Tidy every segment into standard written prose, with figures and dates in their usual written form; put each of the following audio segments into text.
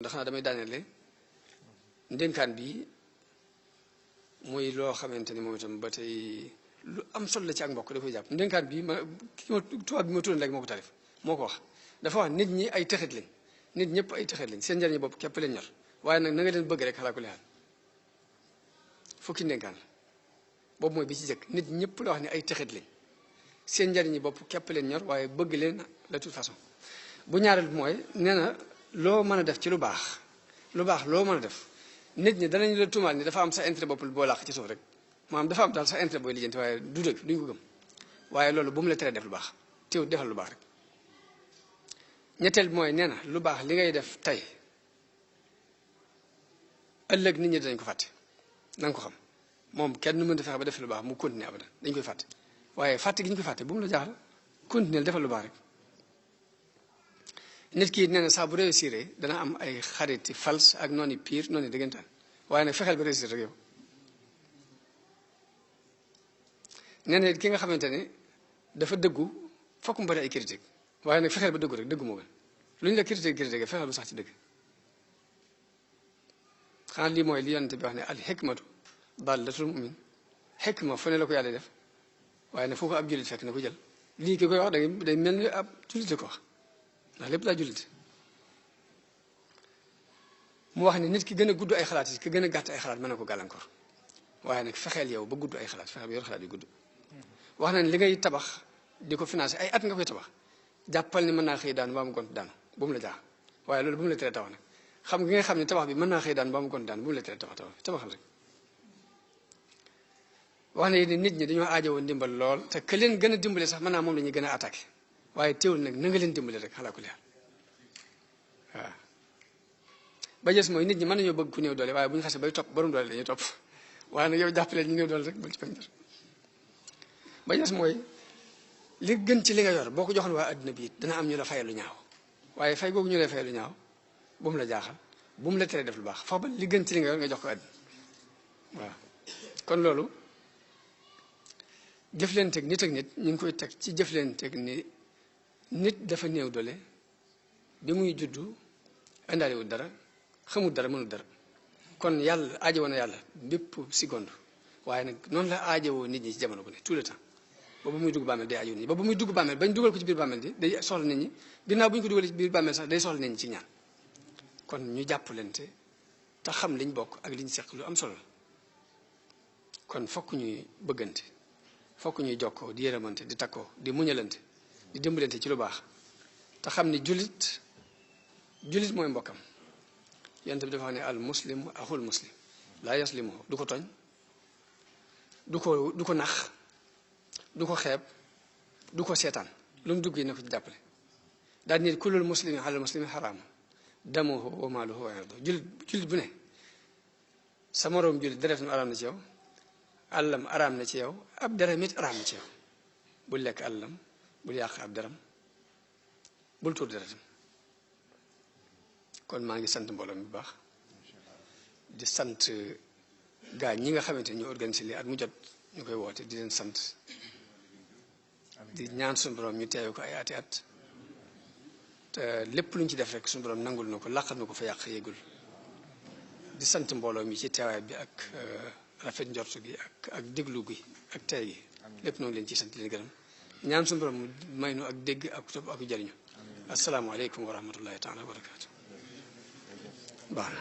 ndax na damay daanele ndénkaan bi muy loo xamante ni moom itam ba tey lu am solo la ci ak mbokk da koy jàpp ndénkaan bi ma ki ma tubaab bi ma tuddoon léegi moo ko tarif moo ko wax dafa wax nit ñi ay texit lañ nit ñëpp ay texit lañ seen njariñu bopp képp leen ñor waaye nag na nga leen bëgg rek xalaa ko leexal fukki ndénkaan la boobu mooy bi ci jëkk nit ñëpp la wax ne ay texit lañ seen njariñu bopp képp leen ñor waaye bëgg leen de toute façon bu ñaareel mooy nee na loo mën a def ci lu baax loo mën a def nit ñi danañ la tuumaal ni dafa am sa intérêt bopp boo làq ci suuf rek maanaam dafa am daal sa intérêt booy lijjanti waaye du dëgg duñ ko gëm waaye loolu bu mu la teree def lu baax teew defal lu baax rek ñetteel bi mooy nee na lu baax li ngay def tey ëllëg nit ñi danañ ko fàtte na nga ko xam moom kenn nu mën a fexe ba def lu baax mu continuer abadan dañ koy fàtte waaye fàtte gi ñu koy fàtte bu mu la jaaxal continuer defal lu baax rek nit ki nee na saa bu réussir dana am ay xariti fals ak noonu pire noonu dëggantaan waaye nag fexeel ba réussir rek yow nee na ki nga xamante ne dafa dëggu fokk mu bari ay critique waaye nag fexeel ba dëggu rek dëggu moo gën lu ñu la critique fexeel ba sax ci dëgg xanaa lii mooy li yonente bi wax ne al xikmatu dallatul mu'min xikma fu ne la ko yàlla def waaye nag foo ko ab jullit fekk na ko jël lii ki koy wax day mel ni ab jullit ko wax ndax lépp daa jullit mu wax ni nit ki gën a gudd ay xalaat yi ki gën a gàtt ay xalaat mën na ko gàllankoor waaye nag fexeel yow ba gudd ay xalaat fexeel ba yor xalaat yu gudd wax na ne li ngay tabax di ko financé ay at nga koy tabax jàppal ni mën naa xëy daan ba mu gont daanu bu mu la jaax waaye loolu bu mu la tere tabax nag xam nga xam ne tabax bi mën naa xëy daan ba mu gont daanu bu mu la tere tabaxal rek wax na ni nit ñi dañoo aajowoo ndimbal lool te que leen gën a dimbale sax mën naa moom la ñuy gën a attaqué waaye teewul nag na nga leen dimbale rek xalaa ko leer waaw ba jës mooy nit ñi mën nañoo bëgg ku néew doole waaye bu ñu xasee bay topp borom doole dañuy topp waaye nag yow jàppale ñu néew doole rek bul ci bañ dara ba jës mooy li gën ci li nga yor boo ko joxoon waa adduna bi dana am ñu la fayal lu ñaaw waaye fay googu ñu lay fayal lu ñaaw bu mu la jaaxal bu mu la teree def lu baax foofu ba li gën ci li nga yor nga jox ko adduna waaw kon loolu jëflanteeg nit ak nit ñu ngi koy teg ci jëflanteeg ni nit dafa néew doole bi muy juddu indaaliwul dara xamul dara mënul dara kon yàlla aajowoo na yàlla bépp seconde waaye nag noonu la aajowoo nit ñi ci jamono bu ne tout le temps ba ba muy dugg bàmmeel day aajowoo nit ñi ba ba muy dugg bàmmeel bañ dugal ko ci biir bàmmeel di day soxla nit ñi ginnaaw bu ñu ko dugalee ci biir bàmmeel sax day soxla nit ñi ci ñaan kon ñu jàppalante te xam liñ bokk ak liñ seq lu am solo la kon fokk ñuy bëggante fokk ñuy jokkoo di yërëmante di takkoo di muñalante di dimbalante ci lu baax te xam ni jullit mooy mbokkam yonent bi dafa wax ne al muslim axul muslim laa yaslimu du ko tooñ du ko nax du ko xeeb du ko seetaan lu mu dugg yi na ko ci jàppale daal nit kullul muslimi alal muslimi xaraam damuhu wa maaluhu wa irduhu jullit bu ne sa moroom jullit deret nu araam na ci yow àllam araam na ci yow ab deram it araam na ci yow bul lekk àllam bul yàq ab deram bul tuur deretam kon maa ngi sant mbooloo mi bu baax di sant gaa ñi nga xamante ni ñu organisé lii at mu jot ñu koy woote di leen sant di ñaan suñu borom ñu teewe ko ay ati at te lépp lu ñu ci def rek suñu borom nangul na ko làqal na ko fa yàq yéegul di sant mbooloo mi ci teewaay bi ak rafet njortu gi ak déglu gi ak tey gi lépp noonu leen ci sant leen gërëm ñaan suñu borom may nu ak dégg ak topp ak jariñu asalaamaaleykum wa rahmatullahi taala wa barakaatu baax na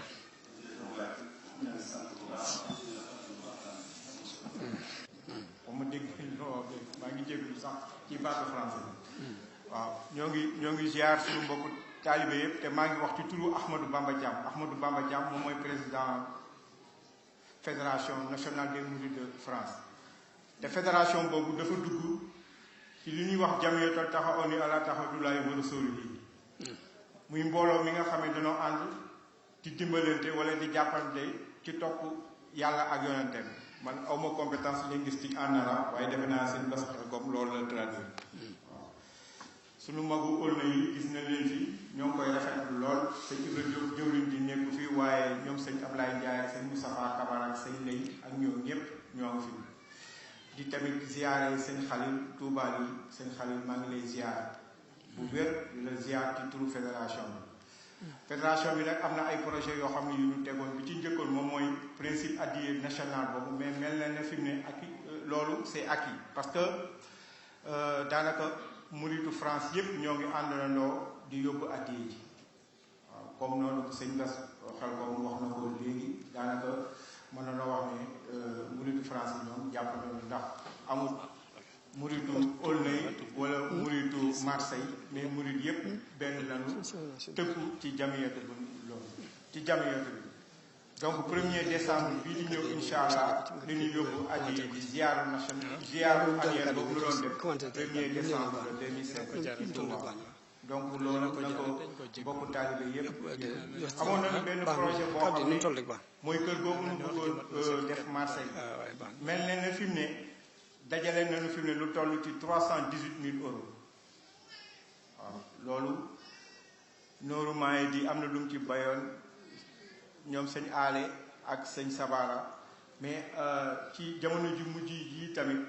ma dégg maa ngi jéglu sax ci baatu français waaw ñoo ngi ziar suñu mbokku taalibe yëpp te maa ngi wax ci turu Ahmadou Bamba Thiam moom mooy président fédération nationale des mourides de France te fédération boobu dafa dugg ci li ñuy wax jamiyatu taxawuni ala taxadulaay wa rasulihi muy mbooloo mi nga xam ne dañoo ànd di dimbalante wala di jàppante ci topp yàlla ak yonenteem man awma compétence linguistique en arabe waaye defe naa seen bas comme loolu la traduire waaw suñu magu ëllna yi gis na leen fi ñoo ngi koy rafetlu lool sëñ Ibra Diop jëwriñ di nekku fii waaye ñoom sëñ Ablaye Ndiaye ak sëñ Moustapha Kabara ak sëñ Lay ak ñoom ñëpp ñoo ngi fi di tamit ziare sëñ Xalil Touba yi sëñ Xalil maa ngi lay ziare bu wér di la ziar ci turu fédération bi fédération bi nag am na ay projet yoo xam ne yu ñu tegoon bi ci njëkkoon moom mooy principe addiye national boobu mais mel na ne fi mu ne acquis loolu c'est acquis parce que daanaka muritu France yëpp ñoo ngi àndandoo di yóbbu addiye ji waaw comme noonu sëñ Bass xel ko wax na ko léegi daanaka mën na wax ne muritu France yi ñoom jàpp nañu ndax amul muritu Aulnay wala muritu Marseille mais murit yëpp benn lañu tëkku ci jamiyatu bi loolu ci jamiyatu bi donc 1er décembre bii di ñëw incha allah li ñu yóbbu addiye ji ziaru national ziaru annuel boobu lu doon def 1er décembre 2007 Touba donc loolu na ko bokk taalibe yëpp amoon nañu benn projet boo xam ne mooy kër googu ñu bëggoon def Marseille mel na ne fi mu ne dajale nañu fi mu ne lu toll ci 318 000 euros waaw loolu nooru maaye di am na lu mu ci bayoon ñoom sëñ aale ak sëñ sabara mais ci jamono ji mujj yi tamit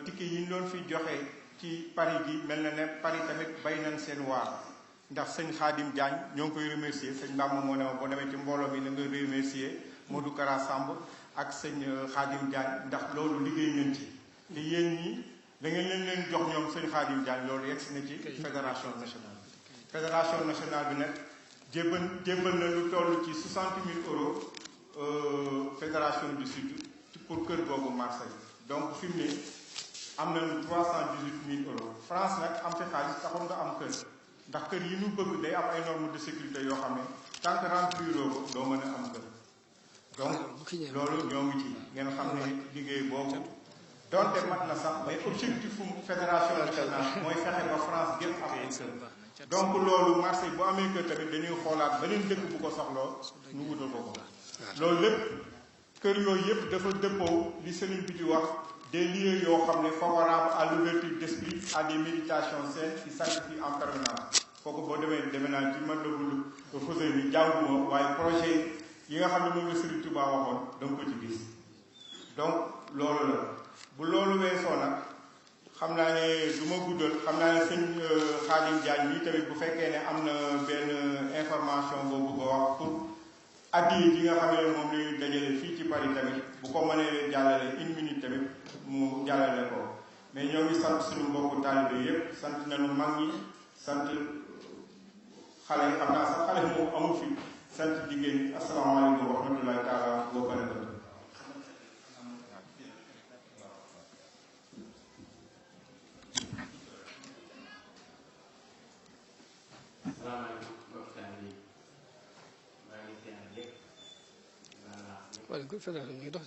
ticket yi ñu doon fi joxe ci Paris gi mel na ne Paris tamit bay nañ seen waar ndax sëñ Khadim Diagne ñoo ngi koy remercier sëñ Bamba moo ne ma boo demee ci mbooloo mi na nga remercier Modou Kara Samb ak sëñ Khadim Diagne ndax loolu liggéey ngeen ci te yéen ñi da ngeen leen jox ñoom sëñ Khadim Diagne loolu yegg si na ci fédération nationale bi nag jébbal na lu toll ci 60 000 euros fédération du sud pour kër googu Marseille donc fi mu ne am nañu 318 000 euros France nag am fi xaalis taxul nga am kër ndax kër yi ñu bëgg day am ay normes de sécurité yoo xam ne tant que rempliroo ko doo mën a am kër donc loolu ñoo ngi ci ngeen xam ne liggéey boobu donte mat na sax mais objectif fédération nationale mooy fexe ba France gépp am ay kër donc loolu Marseille bu amee kër tamit dañuy xoolaat beneen dëkk bu ko soxloo ñu wutal ko loolu lépp kër yooyu yëpp dafa dëppoo li sëriñ bi di wax des lieux yoo xam ne favorables à l'ouverture d'esprit à des méditations saines qui sanctifient en permanence kooku boo demee naa ci man la fausé ni jànguma waaye projet yi nga xam ne moom la Sëriñ Tuubaa waxoon da nga ko ci gis donc loolu la bu loolu weesoo nag xam naa ne du ma guddal xam naa ne sëñ Khadim Diagne nii tamit bu fekkee ne am na benn information boobu ko wax pour addiye ji nga xam ne moom la ñu dajale fii ci Paris tamit bu ko mënee jàllale 1 minute tamit mu jàllale ko mais ñoo ngi sant suñu mbokku taalibe yëpp sant nañu mag ñi sant xale yi xam naa sax xale moom amul fi sant jigéen ñi asalaamaaleykum wa rahmatullahi taala wa barakatu. wala fédération ñu ngi dox